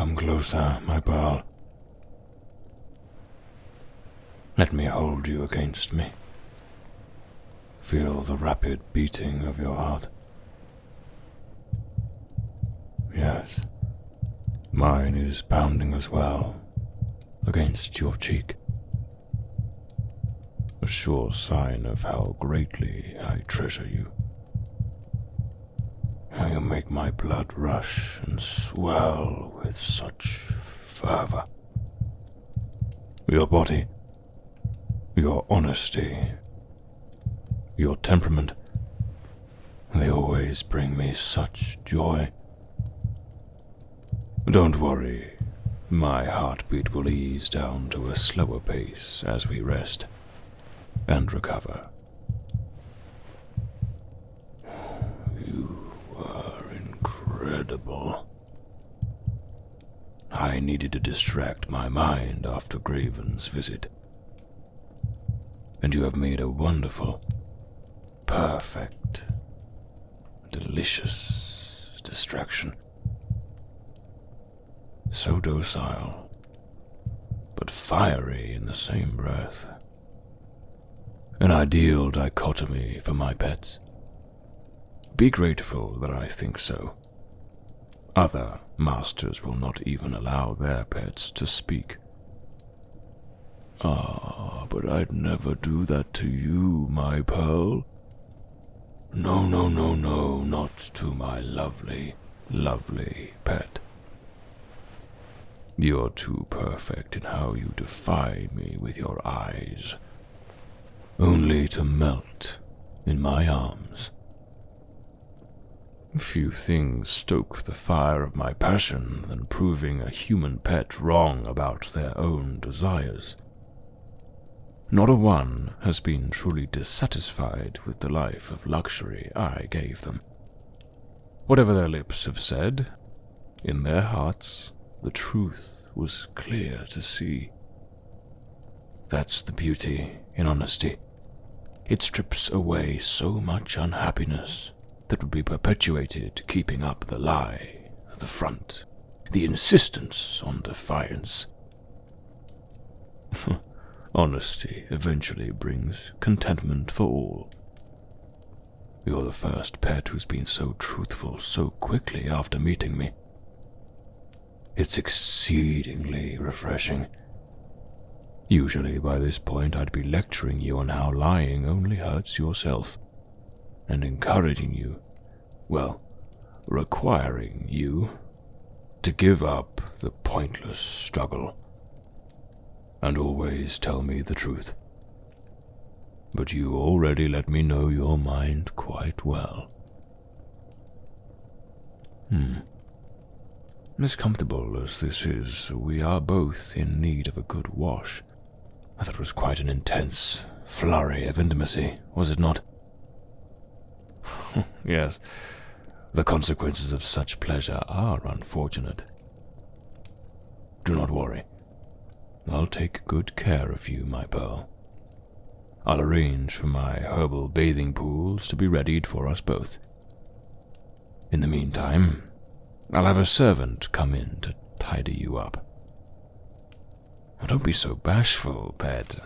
Come closer, my pearl. Let me hold you against me. Feel the rapid beating of your heart. Yes, mine is pounding as well, against your cheek. A sure sign of how greatly I treasure you. You make my blood rush and swell with such fervor. Your body, your honesty, your temperament, they always bring me such joy. Don't worry, my heartbeat will ease down to a slower pace as we rest and recover. You are incredible. I needed to distract my mind after Graven's visit, and you have made a wonderful, perfect, delicious distraction. So docile, but fiery in the same breath. An ideal dichotomy for my pets. Be grateful that I think so. Other masters will not even allow their pets to speak. But I'd never do that to you, my pearl. No, not to my lovely, lovely pet. You're too perfect in how you defy me with your eyes, only to melt in my arms. Few things stoke the fire of my passion than proving a human pet wrong about their own desires. Not a one has been truly dissatisfied with the life of luxury I gave them. Whatever their lips have said, in their hearts, the truth was clear to see. That's the beauty in honesty. It strips away so much unhappiness that would be perpetuated keeping up the lie, the front, the insistence on defiance. Honesty eventually brings contentment for all. You're the first pet who's been so truthful so quickly after meeting me. It's exceedingly refreshing. Usually by this point I'd be lecturing you on how lying only hurts yourself, and encouraging you, well, requiring you, to give up the pointless struggle, and always tell me the truth. But you already let me know your mind quite well. As comfortable as this is, we are both in need of a good wash. That was quite an intense flurry of intimacy, was it not? Yes, the consequences of such pleasure are unfortunate. Do not worry. I'll take good care of you, my pearl. I'll arrange for my herbal bathing pools to be readied for us both. In the meantime, I'll have a servant come in to tidy you up. Don't be so bashful, pet.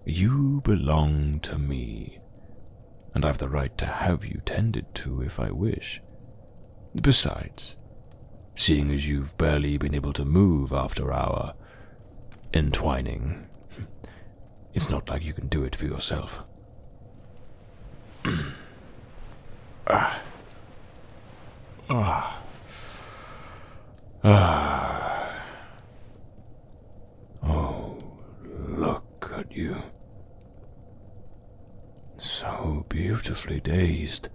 You belong to me, and I've the right to have you tended to if I wish. Besides, seeing as you've barely been able to move after our entwining, it's not like you can do it for yourself. Oh, look at you. So beautifully dazed.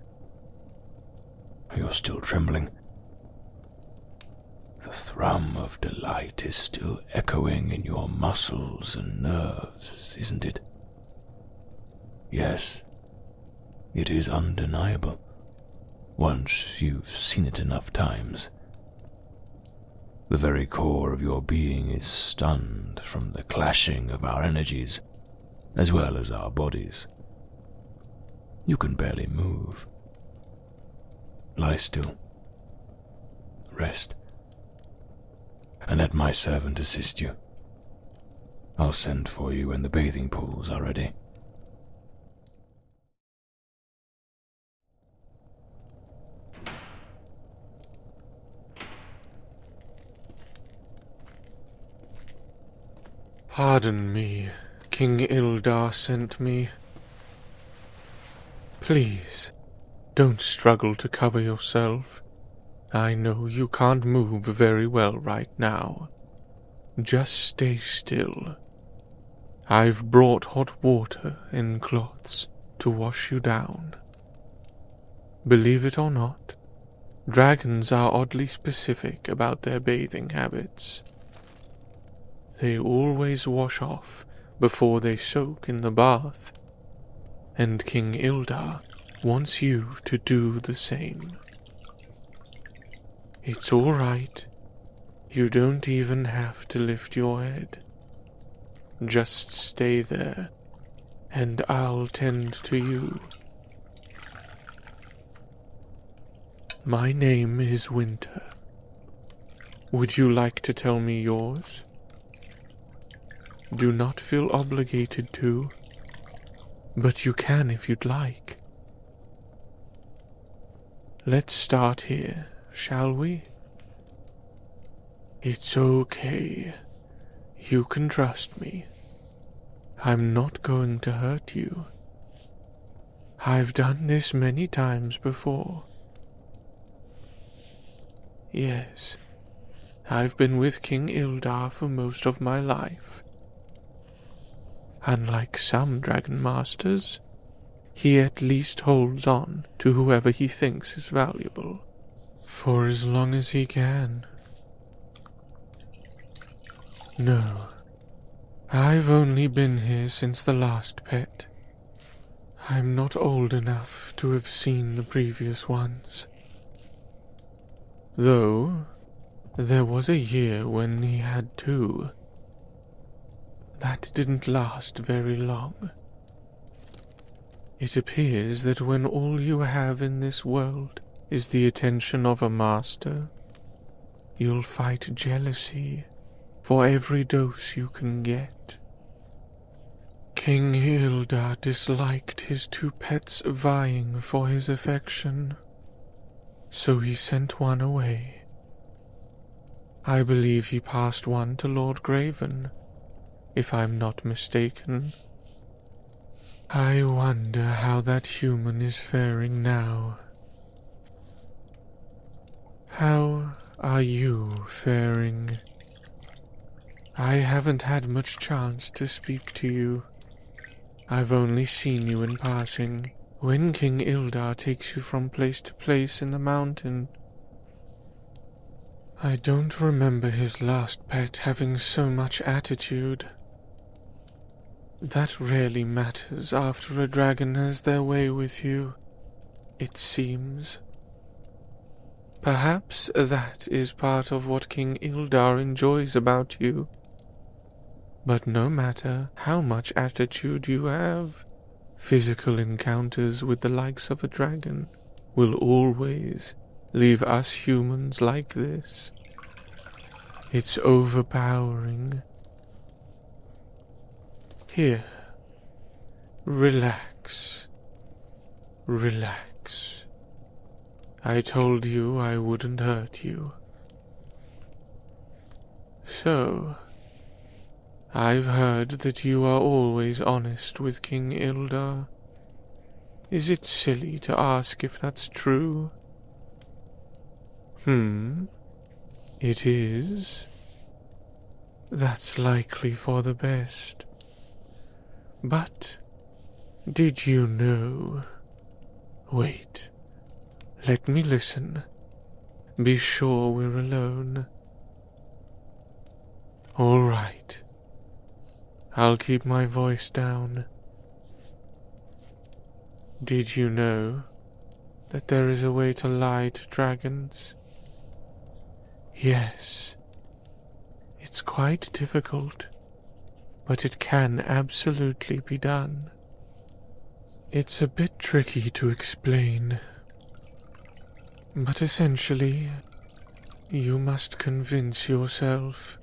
You're still trembling. The thrum of delight is still echoing in your muscles and nerves, isn't it? Yes, it is undeniable, once you've seen it enough times. The very core of your being is stunned from the clashing of our energies, as well as our bodies. You can barely move. Lie still. Rest. and let my servant assist you. I'll send for you when the bathing pools are ready. Pardon me, King Ildar sent me. Please, don't struggle to cover yourself. I know you can't move very well right now. Just stay still. I've brought hot water and cloths to wash you down. Believe it or not, dragons are oddly specific about their bathing habits. They always wash off before they soak in the bath, and King Ildar wants you to do the same. It's all right. You don't even have to lift your head. Just stay there, and I'll tend to you. My name is Winter. Would you like to tell me yours? Do not feel obligated to, but you can if you'd like. Let's start here, shall we? It's okay. You can trust me. I'm not going to hurt you. I've done this many times before. Yes, I've been with King Ildar for most of my life. Unlike some dragon masters, he at least holds on to whoever he thinks is valuable, for as long as he can. No, I've only been here since the last pet. I'm not old enough to have seen the previous ones. Though, there was a year when he had two. That didn't last very long. It appears that when all you have in this world is the attention of a master, you'll fight jealousy for every dose you can get. King Ildar disliked his two pets vying for his affection, so he sent one away. I believe he passed one to Lord Graven, if I'm not mistaken. I wonder how that human is faring now. How are you faring? I haven't had much chance to speak to you. I've only seen you in passing, when King Ildar takes you from place to place in the mountain. I don't remember his last pet having so much attitude. That rarely matters after a dragon has their way with you, it seems. Perhaps that is part of what King Ildar enjoys about you. But no matter how much attitude you have, physical encounters with the likes of a dragon will always leave us humans like this. It's overpowering. Here, relax. Relax. I told you I wouldn't hurt you. So, I've heard that you are always honest with King Ildar. Is it silly to ask if that's true? It is? That's likely for the best. But, did you know? Wait, let me listen. Be sure we're alone. All right. I'll keep my voice down. Did you know that there is a way to lie to dragons? Yes. It's quite difficult, but it can absolutely be done. It's a bit tricky to explain, but essentially, you must convince yourself,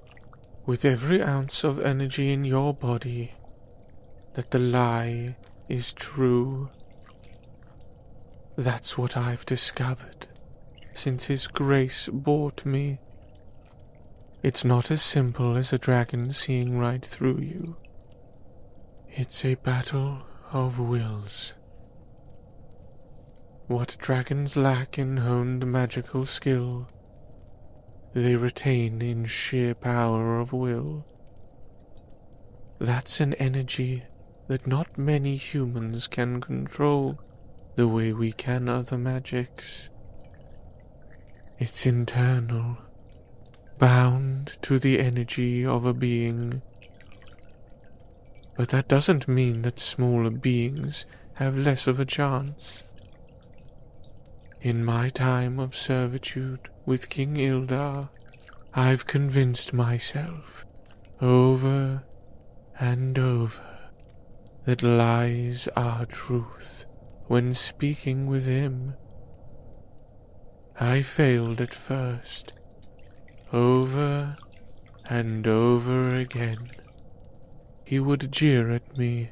with every ounce of energy in your body, that the lie is true. That's what I've discovered since His grace bought me. It's not as simple as a dragon seeing right through you. It's a battle of wills. What dragons lack in honed magical skill, they retain in sheer power of will. That's an energy that not many humans can control the way we can other magics. It's internal, bound to the energy of a being. But that doesn't mean that smaller beings have less of a chance. In my time of servitude with King Ildar, I've convinced myself, over and over, that lies are truth when speaking with him. I failed at first, over and over again. He would jeer at me,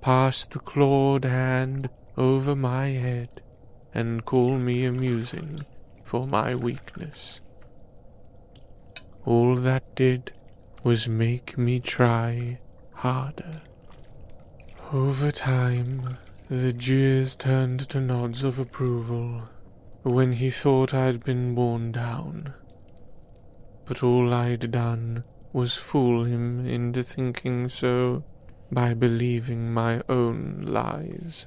pass the clawed hand over my head, and call me amusing for my weakness. All that did was make me try harder. Over time, the jeers turned to nods of approval when he thought I'd been worn down. But all I'd done was fool him into thinking so by believing my own lies.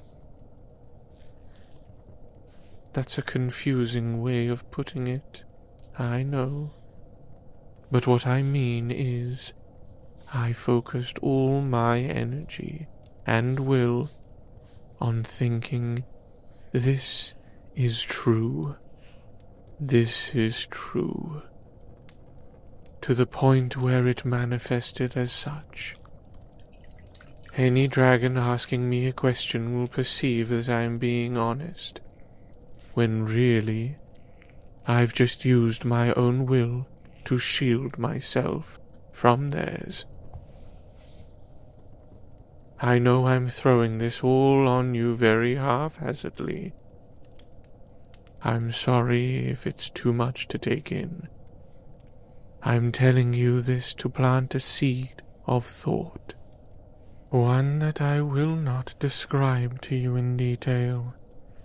That's a confusing way of putting it, I know. But what I mean is, I focused all my energy and will on thinking, this is true. This is true. To the point where it manifested as such. Any dragon asking me a question will perceive that I am being honest, when really, I've just used my own will to shield myself from theirs. I know I'm throwing this all on you very haphazardly. I'm sorry if it's too much to take in. I'm telling you this to plant a seed of thought, one that I will not describe to you in detail,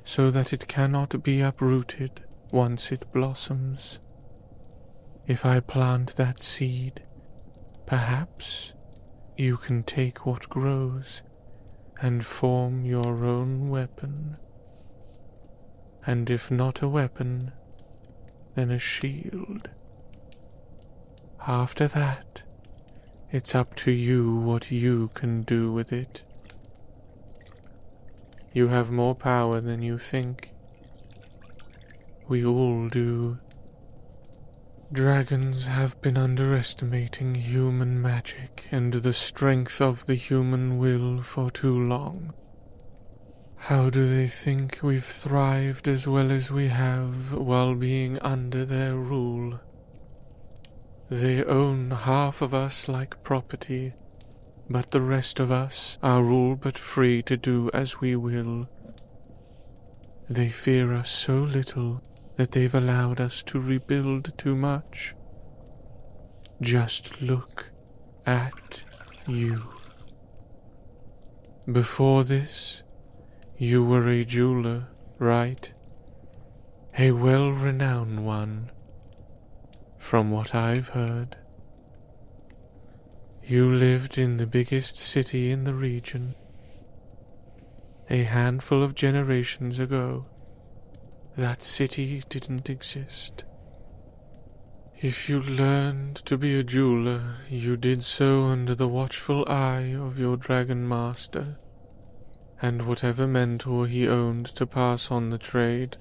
so that it cannot be uprooted once it blossoms. If I plant that seed, perhaps you can take what grows and form your own weapon. And if not a weapon, then a shield. After that, it's up to you what you can do with it. You have more power than you think. We all do. Dragons have been underestimating human magic and the strength of the human will for too long. How do they think we've thrived as well as we have while being under their rule? They own half of us like property, but the rest of us are all but free to do as we will. They fear us so little that they've allowed us to rebuild too much. Just look at you. Before this, you were a jeweler, right? A well-renowned one, from what I've heard. You lived in the biggest city in the region. A handful of generations ago, that city didn't exist. If you learned to be a jeweler, you did so under the watchful eye of your dragon master, and whatever mentor he owned to pass on the trade.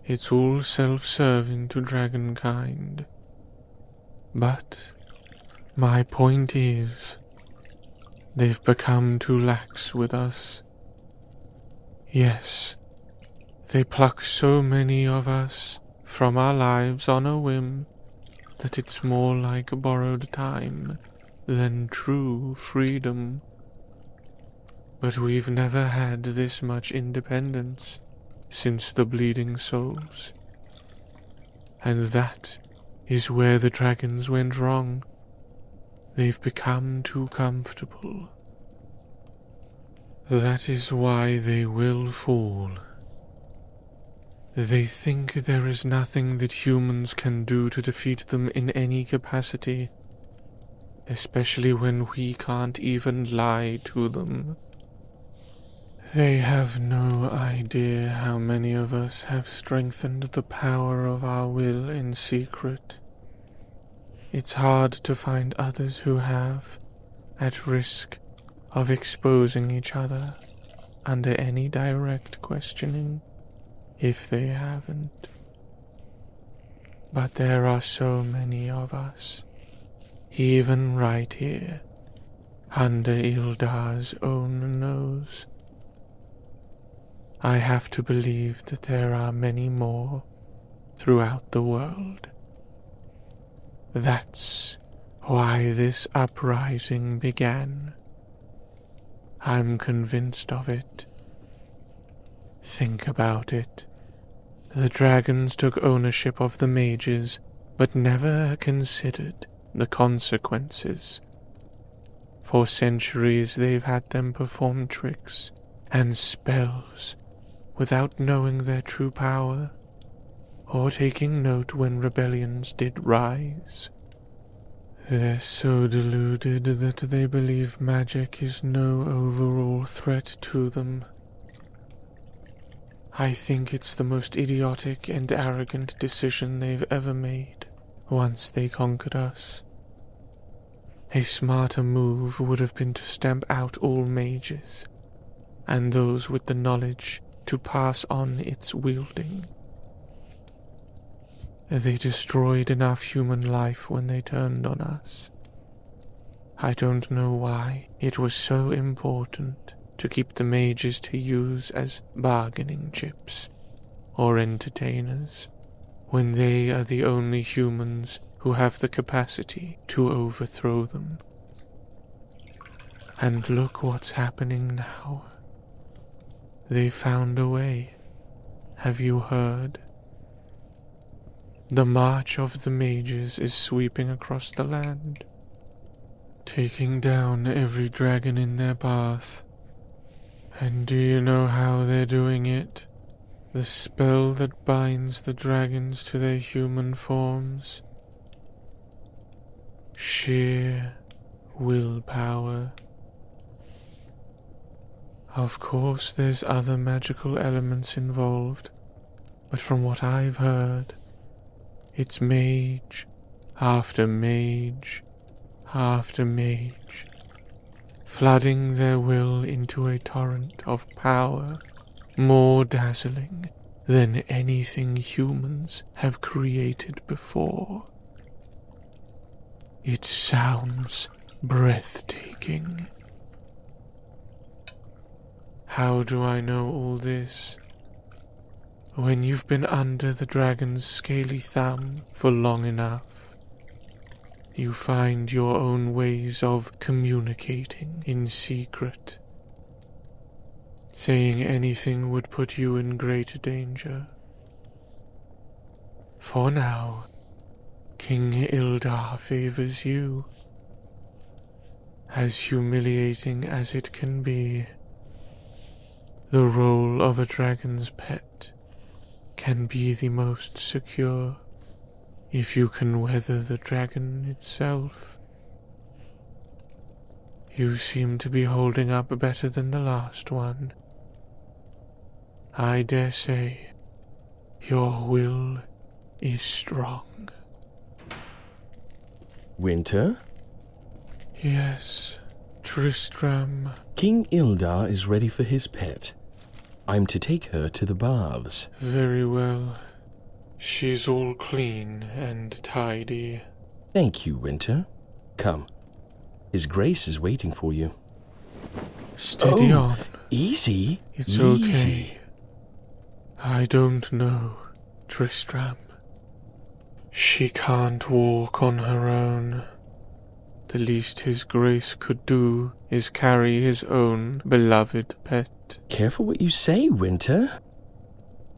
It's all self-serving to dragonkind. But my point is, they've become too lax with us. Yes, they pluck so many of us from our lives on a whim that it's more like borrowed time than true freedom. But we've never had this much independence since the Bleeding Souls. And that is where the dragons went wrong. They've become too comfortable. That is why they will fall. They think there is nothing that humans can do to defeat them in any capacity, especially when we can't even lie to them. They have no idea how many of us have strengthened the power of our will in secret. It's hard to find others who have, at risk of exposing each other under any direct questioning, if they haven't. But there are so many of us, even right here, under Ildar's own nose. I have to believe that there are many more throughout the world. That's why this uprising began. I'm convinced of it. Think about it. The dragons took ownership of the mages, but never considered the consequences. For centuries they've had them perform tricks and spells without knowing their true power, or taking note when rebellions did rise. They're so deluded that they believe magic is no overall threat to them. I think it's the most idiotic and arrogant decision they've ever made once they conquered us. A smarter move would have been to stamp out all mages, and those with the knowledge to pass on its wielding. They destroyed enough human life when they turned on us. I don't know why it was so important to keep the mages to use as bargaining chips or entertainers, when they are the only humans who have the capacity to overthrow them. And look what's happening now. They found a way. Have you heard? The march of the mages is sweeping across the land, taking down every dragon in their path. And do you know how they're doing it? The spell that binds the dragons to their human forms. Sheer willpower. Of course there's other magical elements involved, but from what I've heard, it's mage after mage after mage, flooding their will into a torrent of power more dazzling than anything humans have created before. It sounds breathtaking. How do I know all this? When you've been under the dragon's scaly thumb for long enough, you find your own ways of communicating in secret. Saying anything would put you in great danger. For now, King Ildar favors you. As humiliating as it can be, the role of a dragon's pet can be the most secure if you can weather the dragon itself. You seem to be holding up better than the last one. I dare say your will is strong. Winter? Yes, Tristram. King Ildar is ready for his pet. I'm to take her to the baths. Very well. She's all clean and tidy. Thank you, Winter. Come. His Grace is waiting for you. Steady on. Easy. It's easy. okay. I don't know, Tristram. She can't walk on her own. The least his grace could do is carry his own beloved pet. Careful what you say, Winter.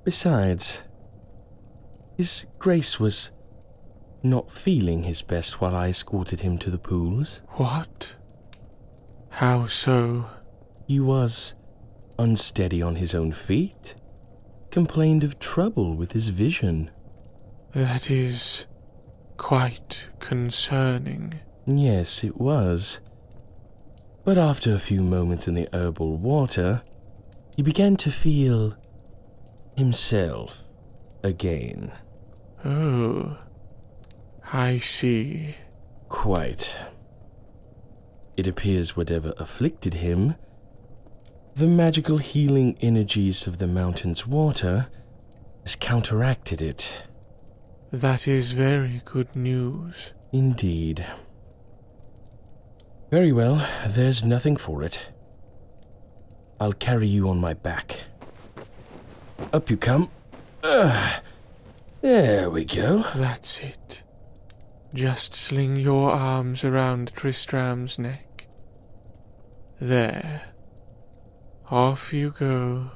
Besides, his grace was not feeling his best while I escorted him to the pools. What? How so? He was unsteady on his own feet, complained of trouble with his vision. That is quite concerning. Yes, it was. But after a few moments in the herbal water, he began to feel himself again. Oh, I see. Quite. It appears whatever afflicted him, the magical healing energies of the mountain's water has counteracted it. That is very good news. Indeed. Very well, there's nothing for it. I'll carry you on my back. Up you come. There we go. That's it. Just sling your arms around Tristram's neck. There. Off you go.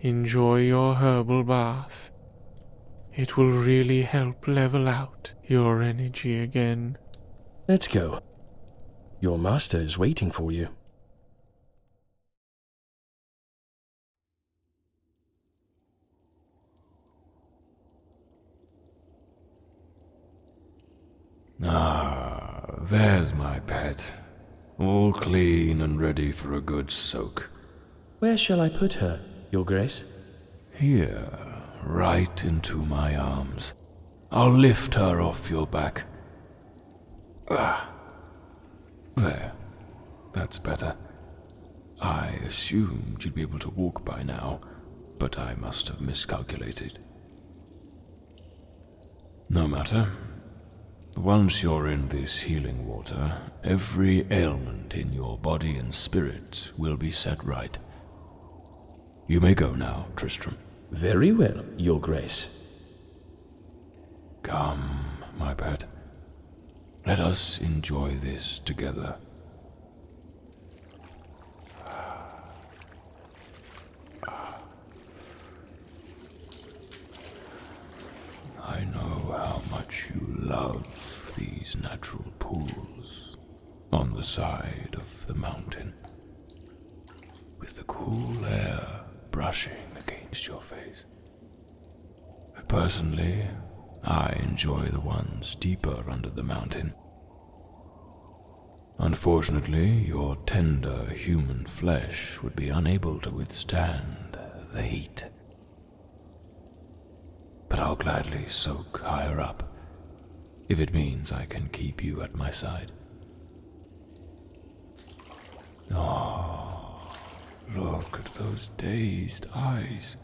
Enjoy your herbal bath. It will really help level out your energy again. Let's go. Your master is waiting for you. Ah, there's my pet. All clean and ready for a good soak. Where shall I put her, Your Grace? Here, right into my arms. I'll lift her off your back. There. That's better. I assumed you'd be able to walk by now, but I must have miscalculated. No matter. Once you're in this healing water, every ailment in your body and spirit will be set right. You may go now, Tristram. Very well, Your Grace. Come, my pet. Let us enjoy this together. I know how much you love these natural pools on the side of the mountain, with the cool air brushing against your face. Personally, I enjoy the ones deeper under the mountain. Unfortunately, your tender human flesh would be unable to withstand the heat. But I'll gladly soak higher up, if it means I can keep you at my side. Oh, look at those dazed eyes.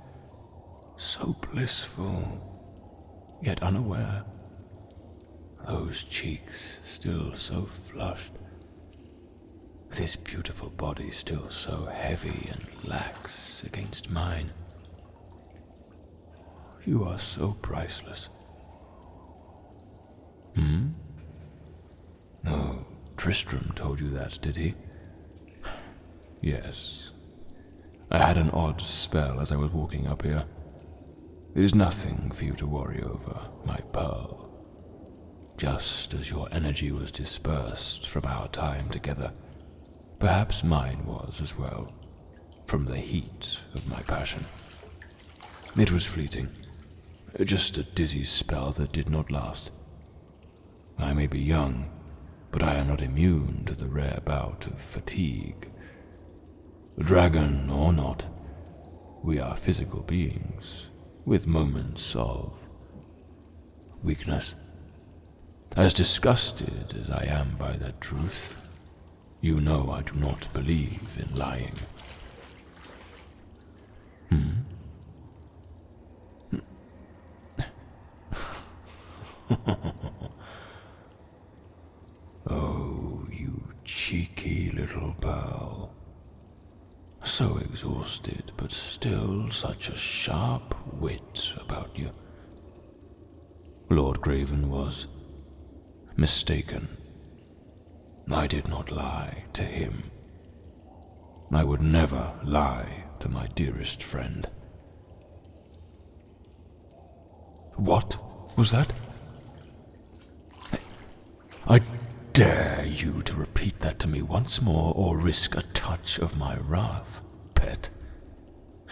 So blissful, yet unaware. Those cheeks still so flushed. This beautiful body still so heavy and lax against mine. You are so priceless. No, Tristram told you that, did he? Yes. I had an odd spell as I was walking up here. It is nothing for you to worry over, my pearl. Just as your energy was dispersed from our time together, perhaps mine was as well, from the heat of my passion. It was fleeting, just a dizzy spell that did not last. I may be young, but I am not immune to the rare bout of fatigue. Dragon or not, we are physical beings, with moments of weakness. As disgusted as I am by that truth, you know I do not believe in lying. Oh, you cheeky little pearl. So exhausted, but still such a sharp wit about you. Lord Graven was mistaken. I did not lie to him. I would never lie to my dearest friend. What was that? I dare you to repeat that to me once more, or risk a touch of my wrath, pet.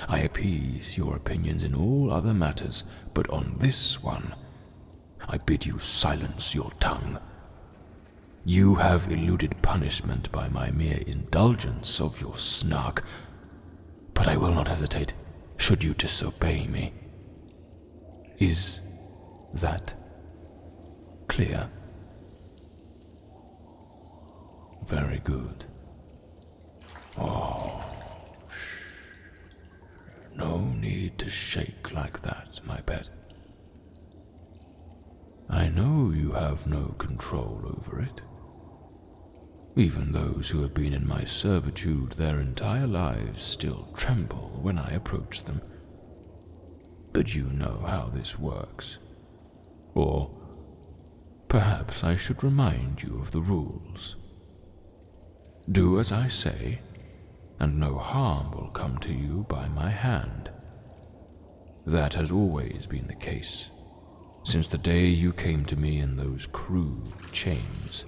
I appease your opinions in all other matters, but on this one, I bid you silence your tongue. You have eluded punishment by my mere indulgence of your snark, but I will not hesitate should you disobey me. Is that clear? Very good. Oh, no need to shake like that, my pet. I know you have no control over it. Even those who have been in my servitude their entire lives still tremble when I approach them. But you know how this works. Or perhaps I should remind you of the rules. Do as I say, and no harm will come to you by my hand. That has always been the case, since the day you came to me in those crude chains,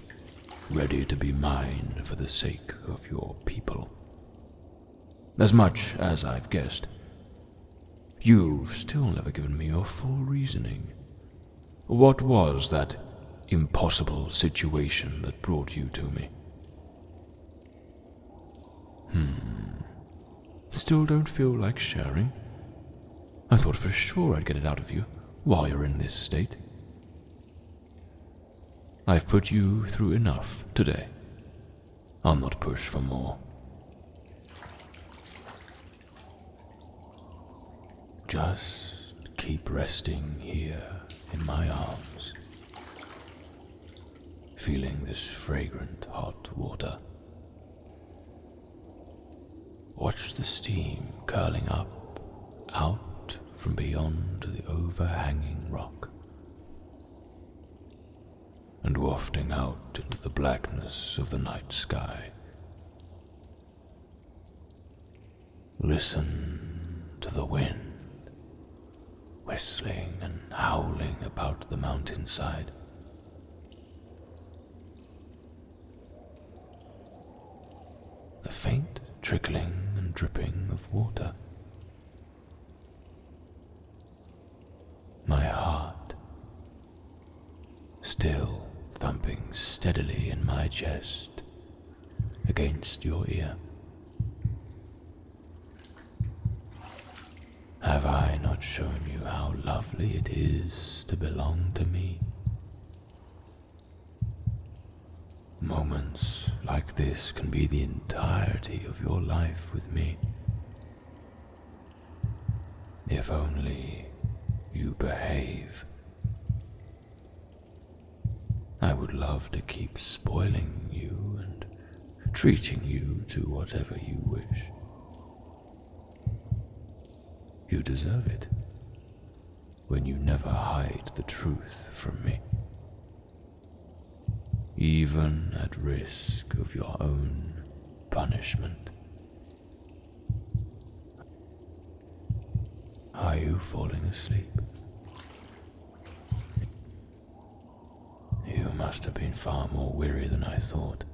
ready to be mine for the sake of your people. As much as I've guessed, you've still never given me your full reasoning. What was that impossible situation that brought you to me? Still don't feel like sharing? I thought for sure I'd get it out of you while you're in this state. I've put you through enough today. I'll not push for more. Just keep resting here in my arms, feeling this fragrant hot water. Watch the steam curling up, out from beyond the overhanging rock, and wafting out into the blackness of the night sky. Listen to the wind, whistling and howling about the mountainside. The faint trickling and dripping of water. My heart, still thumping steadily in my chest against your ear. Have I not shown you how lovely it is to belong to me? Moments like this can be the entirety of your life with me. If only you behave. I would love to keep spoiling you and treating you to whatever you wish. You deserve it when you never hide the truth from me, even at risk of your own punishment. Are you falling asleep? You must have been far more weary than I thought.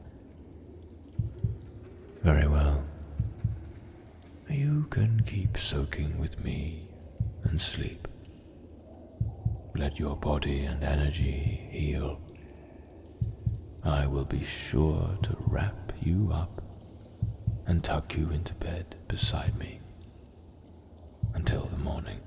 Very well. You can keep soaking with me and sleep. Let your body and energy heal. I will be sure to wrap you up and tuck you into bed beside me until the morning.